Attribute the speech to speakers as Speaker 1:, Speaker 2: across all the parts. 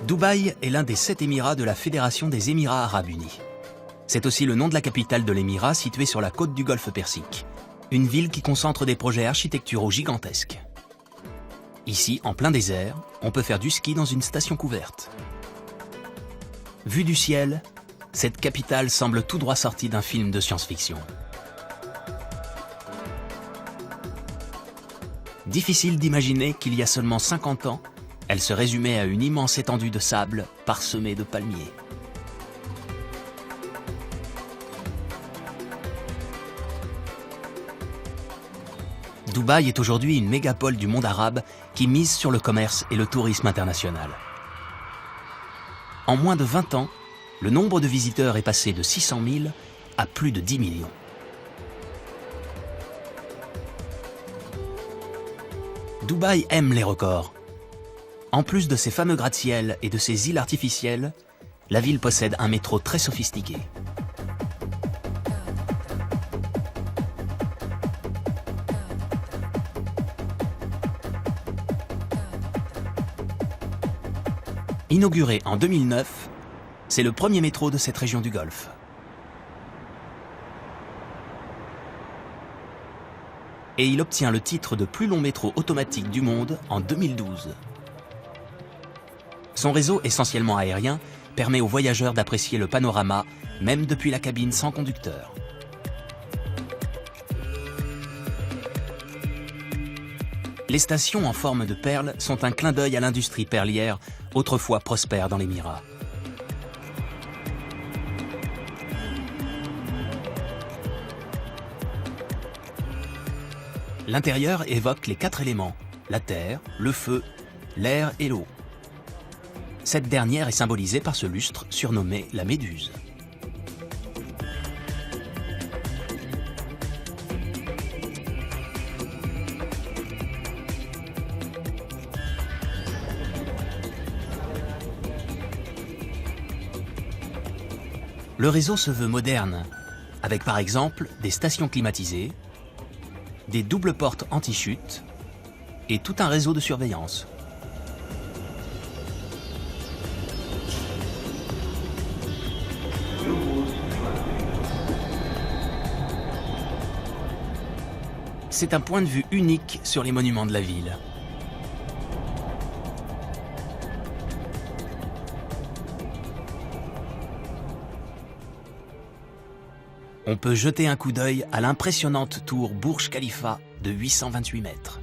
Speaker 1: Dubaï est l'un des 7 émirats de la Fédération des Émirats arabes unis. C'est aussi le nom de la capitale de l'émirat située sur la côte du golfe Persique, une ville qui concentre des projets architecturaux gigantesques. Ici, en plein désert, on peut faire du ski dans une station couverte. Vue du ciel, cette capitale semble tout droit sortie d'un film de science-fiction. Difficile d'imaginer qu'il y a seulement 50 ans, elle se résumait à une immense étendue de sable parsemée de palmiers. Dubaï est aujourd'hui une mégapole du monde arabe qui mise sur le commerce et le tourisme international. En moins de 20 ans, le nombre de visiteurs est passé de 600 000 à plus de 10 millions. Dubaï aime les records. En plus de ses fameux gratte-ciel et de ses îles artificielles, la ville possède un métro très sophistiqué. Inauguré en 2009, c'est le premier métro de cette région du Golfe. Et il obtient le titre de plus long métro automatique du monde en 2012. Son réseau essentiellement aérien permet aux voyageurs d'apprécier le panorama, même depuis la cabine sans conducteur. Les stations en forme de perles sont un clin d'œil à l'industrie perlière, autrefois prospère dans l'émirat. L'intérieur évoque les 4 éléments, la terre, le feu, l'air et l'eau. Cette dernière est symbolisée par ce lustre surnommé la Méduse. Le réseau se veut moderne, avec par exemple des stations climatisées, des doubles portes anti-chute et tout un réseau de surveillance. C'est un point de vue unique sur les monuments de la ville. On peut jeter un coup d'œil à l'impressionnante tour Burj Khalifa de 828 mètres.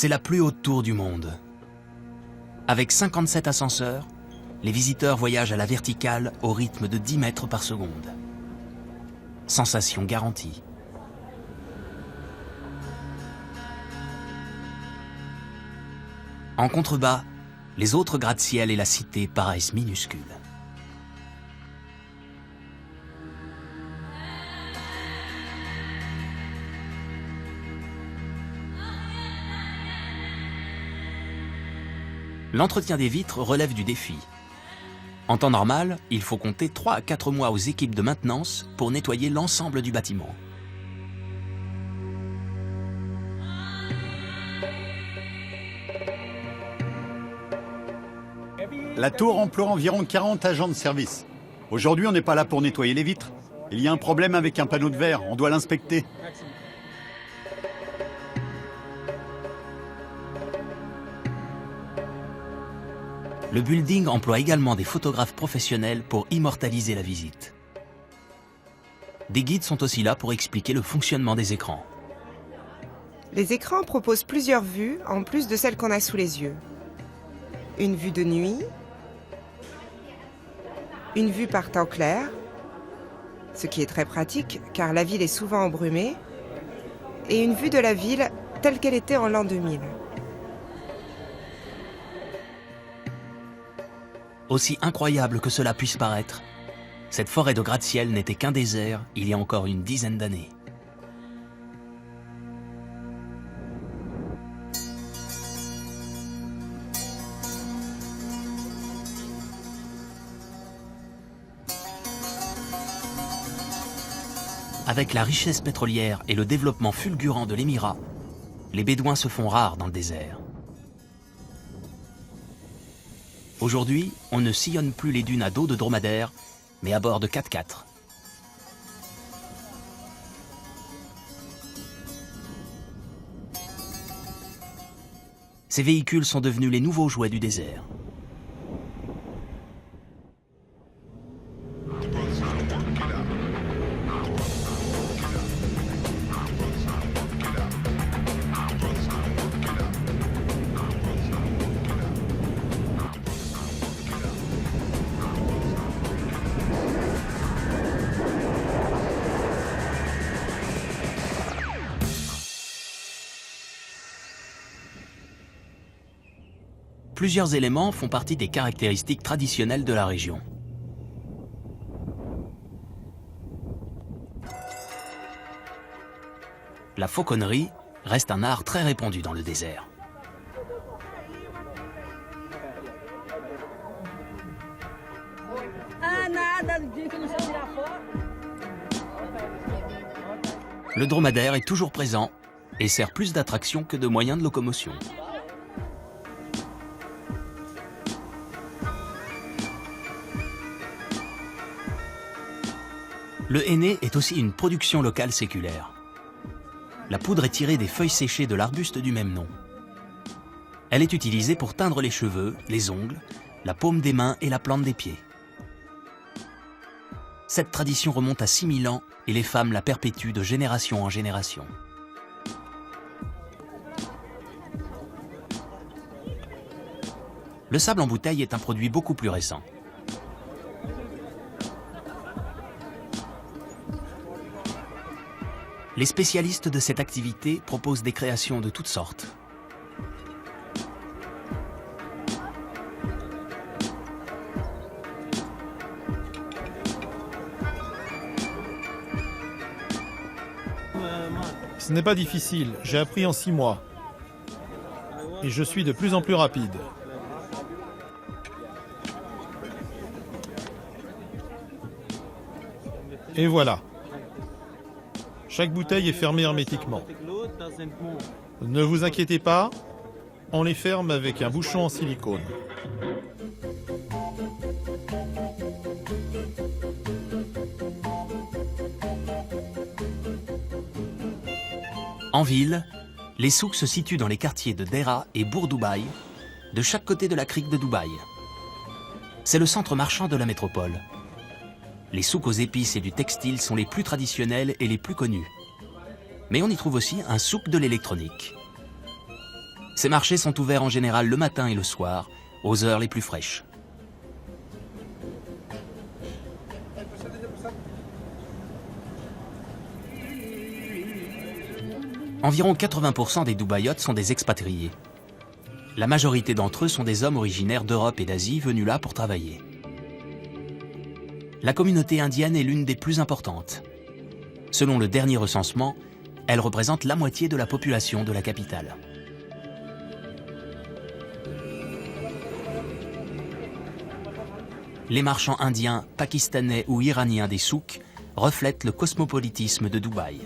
Speaker 1: C'est la plus haute tour du monde. Avec 57 ascenseurs, les visiteurs voyagent à la verticale au rythme de 10 mètres par seconde. Sensation garantie. En contrebas, les autres gratte-ciel et la cité paraissent minuscules. L'entretien des vitres relève du défi. En temps normal, il faut compter 3 à 4 mois aux équipes de maintenance pour nettoyer l'ensemble du bâtiment.
Speaker 2: La tour emploie environ 40 agents de service. Aujourd'hui, on n'est pas là pour nettoyer les vitres. Il y a un problème avec un panneau de verre, on doit l'inspecter.
Speaker 1: Le building emploie également des photographes professionnels pour immortaliser la visite. Des guides sont aussi là pour expliquer le fonctionnement des écrans.
Speaker 3: Les écrans proposent plusieurs vues en plus de celles qu'on a sous les yeux. Une vue de nuit, une vue par temps clair, ce qui est très pratique car la ville est souvent embrumée, et une vue de la ville telle qu'elle était en l'an 2000.
Speaker 1: Aussi incroyable que cela puisse paraître, cette forêt de gratte-ciel n'était qu'un désert il y a encore une dizaine d'années. Avec la richesse pétrolière et le développement fulgurant de l'émirat, les Bédouins se font rares dans le désert. Aujourd'hui, on ne sillonne plus les dunes à dos de dromadaire, mais à bord de 4x4. Ces véhicules sont devenus les nouveaux jouets du désert. Plusieurs éléments font partie des caractéristiques traditionnelles de la région. La fauconnerie reste un art très répandu dans le désert. Le dromadaire est toujours présent et sert plus d'attraction que de moyens de locomotion. Le henné est aussi une production locale séculaire. La poudre est tirée des feuilles séchées de l'arbuste du même nom. Elle est utilisée pour teindre les cheveux, les ongles, la paume des mains et la plante des pieds. Cette tradition remonte à 6000 ans et les femmes la perpétuent de génération en génération. Le sable en bouteille est un produit beaucoup plus récent. Les spécialistes de cette activité proposent des créations de toutes sortes.
Speaker 4: Ce n'est pas difficile, j'ai appris en 6 mois. Et je suis de plus en plus rapide. Et voilà. Chaque bouteille est fermée hermétiquement. Ne vous inquiétez pas, on les ferme avec un bouchon en silicone.
Speaker 1: En ville, les souks se situent dans les quartiers de Deira et Bour Dubaï, de chaque côté de la crique de Dubaï. C'est le centre marchand de la métropole. Les souks aux épices et du textile sont les plus traditionnels et les plus connus. Mais on y trouve aussi un souk de l'électronique. Ces marchés sont ouverts en général le matin et le soir, aux heures les plus fraîches. Environ 80% des Dubaïotes sont des expatriés. La majorité d'entre eux sont des hommes originaires d'Europe et d'Asie venus là pour travailler. La communauté indienne est l'une des plus importantes. Selon le dernier recensement, elle représente la moitié de la population de la capitale. Les marchands indiens, pakistanais ou iraniens des souks reflètent le cosmopolitisme de Dubaï.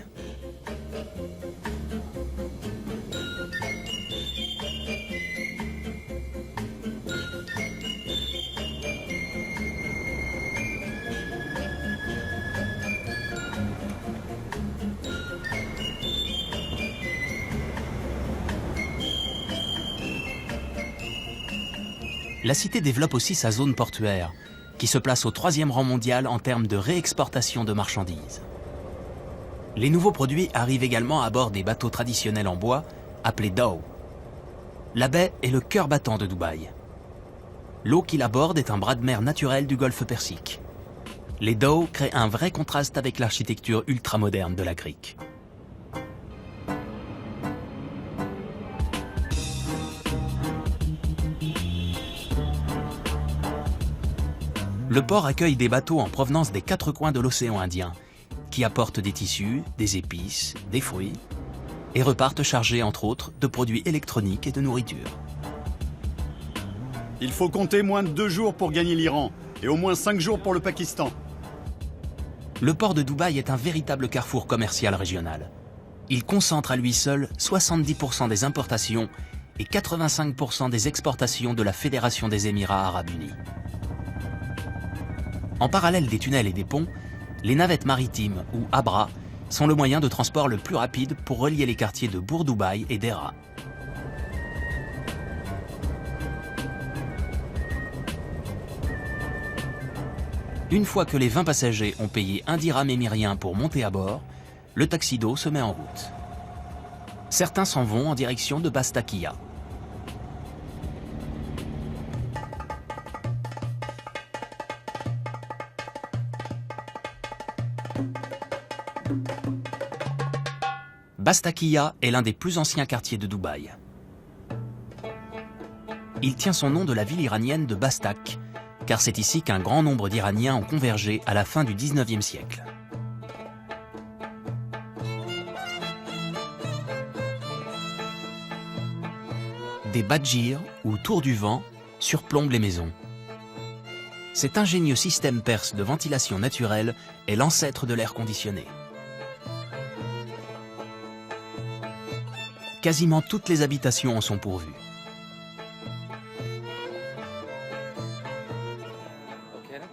Speaker 1: La cité développe aussi sa zone portuaire, qui se place au 3e rang mondial en termes de réexportation de marchandises. Les nouveaux produits arrivent également à bord des bateaux traditionnels en bois, appelés dhow. La baie est le cœur battant de Dubaï. L'eau qui l'aborde est un bras de mer naturel du golfe Persique. Les dhow créent un vrai contraste avec l'architecture ultramoderne de la crique. Le port accueille des bateaux en provenance des 4 coins de l'océan Indien, qui apportent des tissus, des épices, des fruits, et repartent chargés, entre autres, de produits électroniques et de nourriture.
Speaker 2: Il faut compter moins de 2 jours pour gagner l'Iran, et au moins 5 jours pour le Pakistan.
Speaker 1: Le port de Dubaï est un véritable carrefour commercial régional. Il concentre à lui seul 70% des importations et 85% des exportations de la Fédération des Émirats Arabes Unis. En parallèle des tunnels et des ponts, les navettes maritimes, ou Abra, sont le moyen de transport le plus rapide pour relier les quartiers de Bourg Dubaï et Deira. Une fois que les 20 passagers ont payé 1 dirham émirien pour monter à bord, le taxi d'eau se met en route. Certains s'en vont en direction de Bastakia. Bastakia est l'un des plus anciens quartiers de Dubaï. Il tient son nom de la ville iranienne de Bastak, car c'est ici qu'un grand nombre d'Iraniens ont convergé à la fin du XIXe siècle. Des badjirs, ou tours du vent, surplombent les maisons. Cet ingénieux système perse de ventilation naturelle est l'ancêtre de l'air conditionné. Quasiment toutes les habitations en sont pourvues.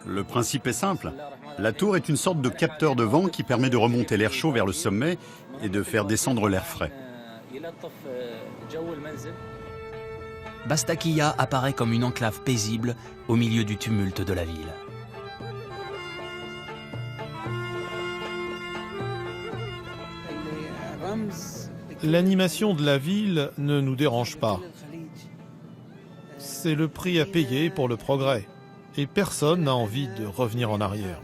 Speaker 2: Le principe est simple. La tour est une sorte de capteur de vent qui permet de remonter l'air chaud vers le sommet et de faire descendre l'air frais.
Speaker 1: Bastakia apparaît comme une enclave paisible au milieu du tumulte de la ville.
Speaker 4: L'animation de la ville ne nous dérange pas. C'est le prix à payer pour le progrès. Et personne n'a envie de revenir en arrière.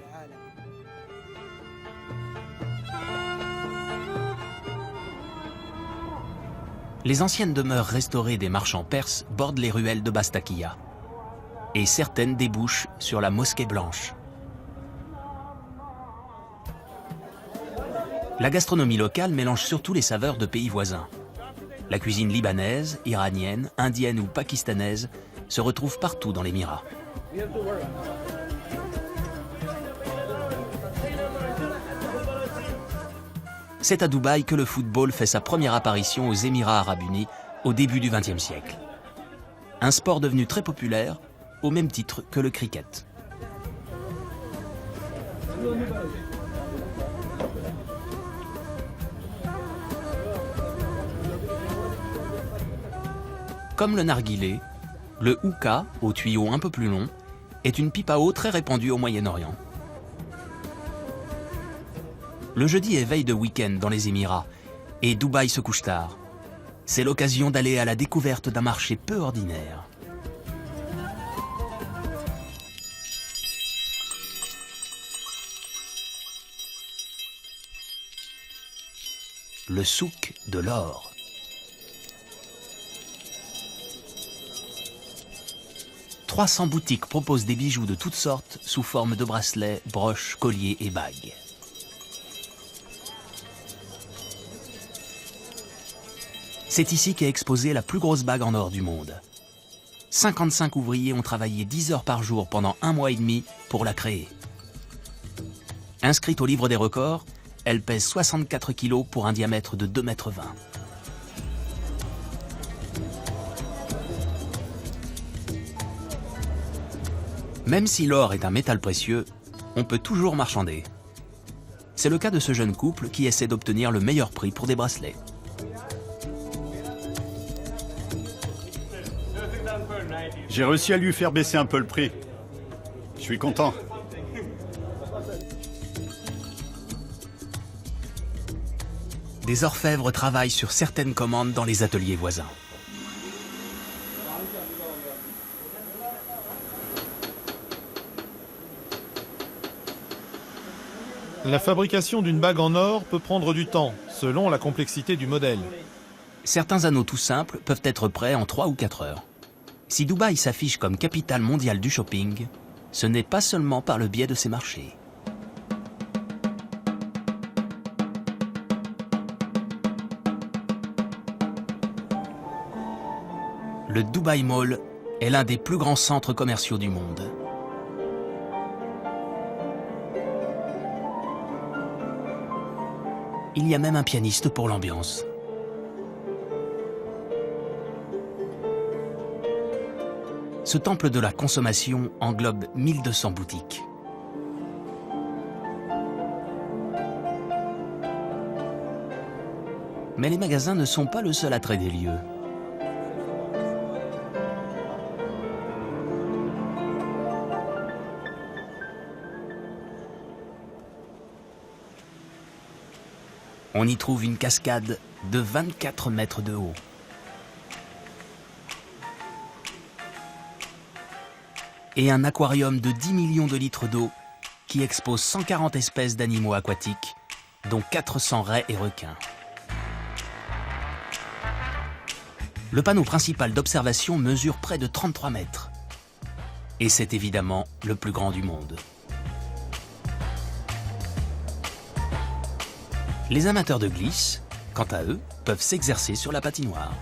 Speaker 1: Les anciennes demeures restaurées des marchands perses bordent les ruelles de Bastakia. Et certaines débouchent sur la mosquée blanche. La gastronomie locale mélange surtout les saveurs de pays voisins. La cuisine libanaise, iranienne, indienne ou pakistanaise se retrouve partout dans l'Émirat. C'est à Dubaï que le football fait sa première apparition aux Émirats Arabes Unis au début du XXe siècle. Un sport devenu très populaire, au même titre que le cricket. Comme le narguilé, le hookah, au tuyau un peu plus long, est une pipe à eau très répandue au Moyen-Orient. Le jeudi est veille de week-end dans les Émirats, et Dubaï se couche tard. C'est l'occasion d'aller à la découverte d'un marché peu ordinaire. Le souk de l'or. « 300 boutiques proposent des bijoux de toutes sortes sous forme de bracelets, broches, colliers et bagues. C'est ici qu'est exposée la plus grosse bague en or du monde. 55 ouvriers ont travaillé 10 heures par jour pendant 1 mois et demi pour la créer. Inscrite au livre des records, elle pèse 64 kg pour un diamètre de 2,20 m. Même si l'or est un métal précieux, on peut toujours marchander. C'est le cas de ce jeune couple qui essaie d'obtenir le meilleur prix pour des bracelets.
Speaker 2: J'ai réussi à lui faire baisser un peu le prix. Je suis content.
Speaker 1: Des orfèvres travaillent sur certaines commandes dans les ateliers voisins.
Speaker 4: La fabrication d'une bague en or peut prendre du temps, selon la complexité du modèle.
Speaker 1: Certains anneaux tout simples peuvent être prêts en 3 ou 4 heures. Si Dubaï s'affiche comme capitale mondiale du shopping, ce n'est pas seulement par le biais de ses marchés. Le Dubai Mall est l'un des plus grands centres commerciaux du monde. Il y a même un pianiste pour l'ambiance. Ce temple de la consommation englobe 1200 boutiques. Mais les magasins ne sont pas le seul attrait des lieux. On y trouve une cascade de 24 mètres de haut. Et un aquarium de 10 millions de litres d'eau qui expose 140 espèces d'animaux aquatiques, dont 400 raies et requins. Le panneau principal d'observation mesure près de 33 mètres. Et c'est évidemment le plus grand du monde. Les amateurs de glisse, quant à eux, peuvent s'exercer sur la patinoire.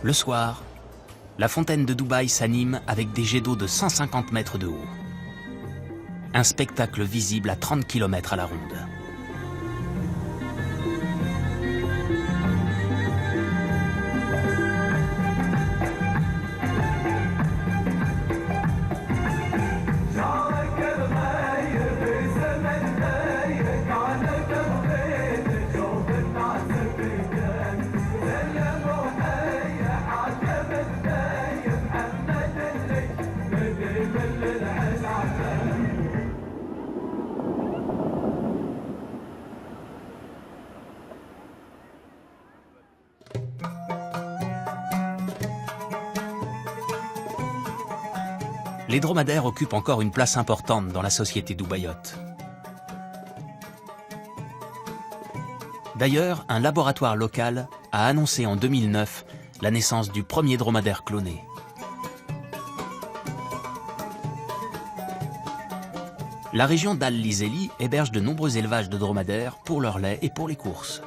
Speaker 1: Le soir, la fontaine de Dubaï s'anime avec des jets d'eau de 150 mètres de haut. Un spectacle visible à 30 km à la ronde. Les dromadaires occupent encore une place importante dans la société dubaïote. D'ailleurs, un laboratoire local a annoncé en 2009 la naissance du premier dromadaire cloné. La région d'Al-Lizeli héberge de nombreux élevages de dromadaires pour leur lait et pour les courses.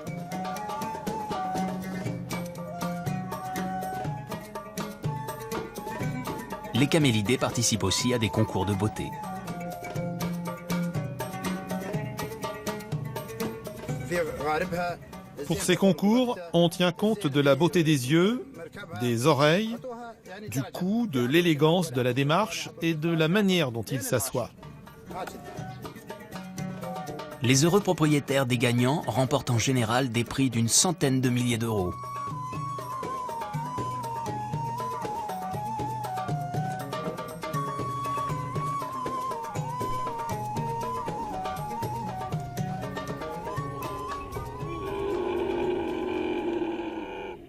Speaker 1: Les camélidés participent aussi à des concours de beauté.
Speaker 4: Pour ces concours, on tient compte de la beauté des yeux, des oreilles, du cou, de l'élégance de la démarche et de la manière dont il s'assoit.
Speaker 1: Les heureux propriétaires des gagnants remportent en général des prix d'une centaine de milliers d'euros.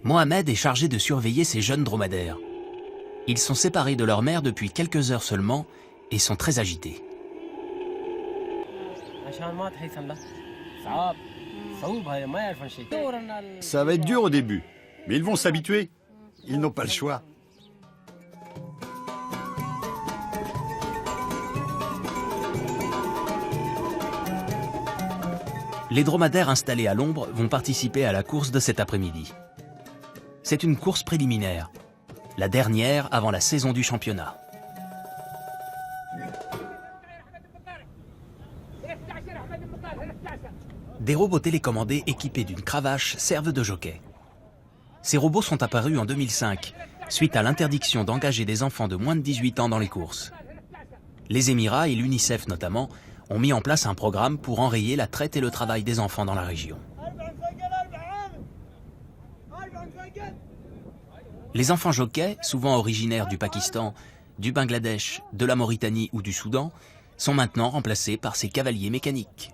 Speaker 1: Mohamed est chargé de surveiller ces jeunes dromadaires. Ils sont séparés de leur mère depuis quelques heures seulement et sont très agités.
Speaker 2: Ça va être dur au début, mais ils vont s'habituer. Ils n'ont pas le choix.
Speaker 1: Les dromadaires installés à l'ombre vont participer à la course de cet après-midi. C'est une course préliminaire, la dernière avant la saison du championnat. Des robots télécommandés équipés d'une cravache servent de jockey. Ces robots sont apparus en 2005, suite à l'interdiction d'engager des enfants de moins de 18 ans dans les courses. Les Émirats et l'UNICEF notamment ont mis en place un programme pour enrayer la traite et le travail des enfants dans la région. Les enfants jockeys, souvent originaires du Pakistan, du Bangladesh, de la Mauritanie ou du Soudan, sont maintenant remplacés par ces cavaliers mécaniques.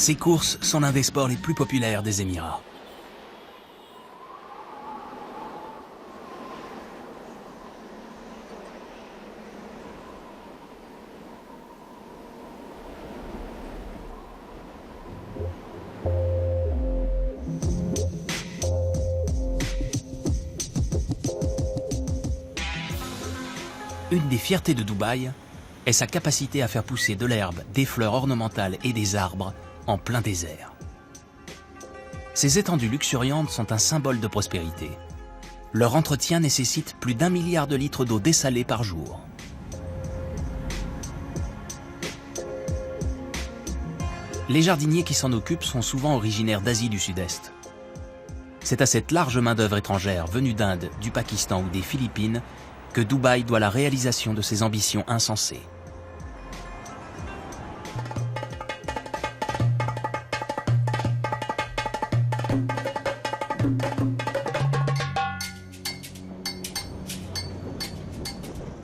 Speaker 1: Ces courses sont l'un des sports les plus populaires des Émirats. Une des fiertés de Dubaï est sa capacité à faire pousser de l'herbe, des fleurs ornementales et des arbres en plein désert. Ces étendues luxuriantes sont un symbole de prospérité. Leur entretien nécessite plus d'1 milliard de litres d'eau dessalée par jour. Les jardiniers qui s'en occupent sont souvent originaires d'Asie du Sud-Est. C'est à cette large main-d'œuvre étrangère venue d'Inde, du Pakistan ou des Philippines que Dubaï doit la réalisation de ses ambitions insensées.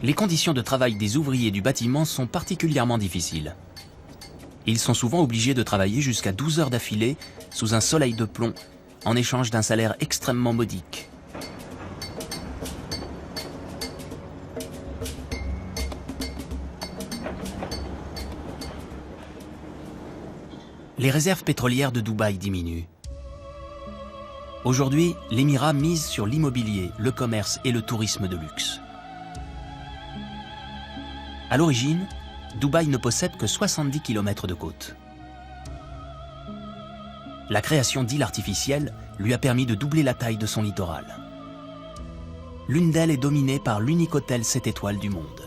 Speaker 1: Les conditions de travail des ouvriers du bâtiment sont particulièrement difficiles. Ils sont souvent obligés de travailler jusqu'à 12 heures d'affilée sous un soleil de plomb en échange d'un salaire extrêmement modique. Les réserves pétrolières de Dubaï diminuent. Aujourd'hui, l'Émirat mise sur l'immobilier, le commerce et le tourisme de luxe. À l'origine, Dubaï ne possède que 70 km de côte. La création d'îles artificielles lui a permis de doubler la taille de son littoral. L'une d'elles est dominée par l'unique hôtel 7 étoiles du monde.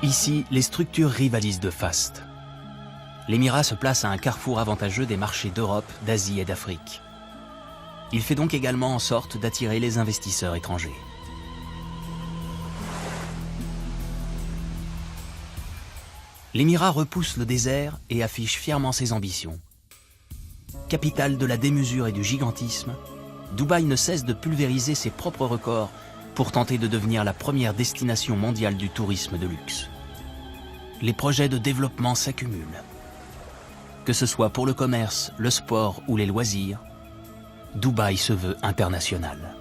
Speaker 1: Ici, les structures rivalisent de faste. L'Émirat se place à un carrefour avantageux des marchés d'Europe, d'Asie et d'Afrique. Il fait donc également en sorte d'attirer les investisseurs étrangers. L'Émirat repousse le désert et affiche fièrement ses ambitions. Capitale de la démesure et du gigantisme, Dubaï ne cesse de pulvériser ses propres records pour tenter de devenir la première destination mondiale du tourisme de luxe. Les projets de développement s'accumulent. Que ce soit pour le commerce, le sport ou les loisirs, Dubaï se veut international.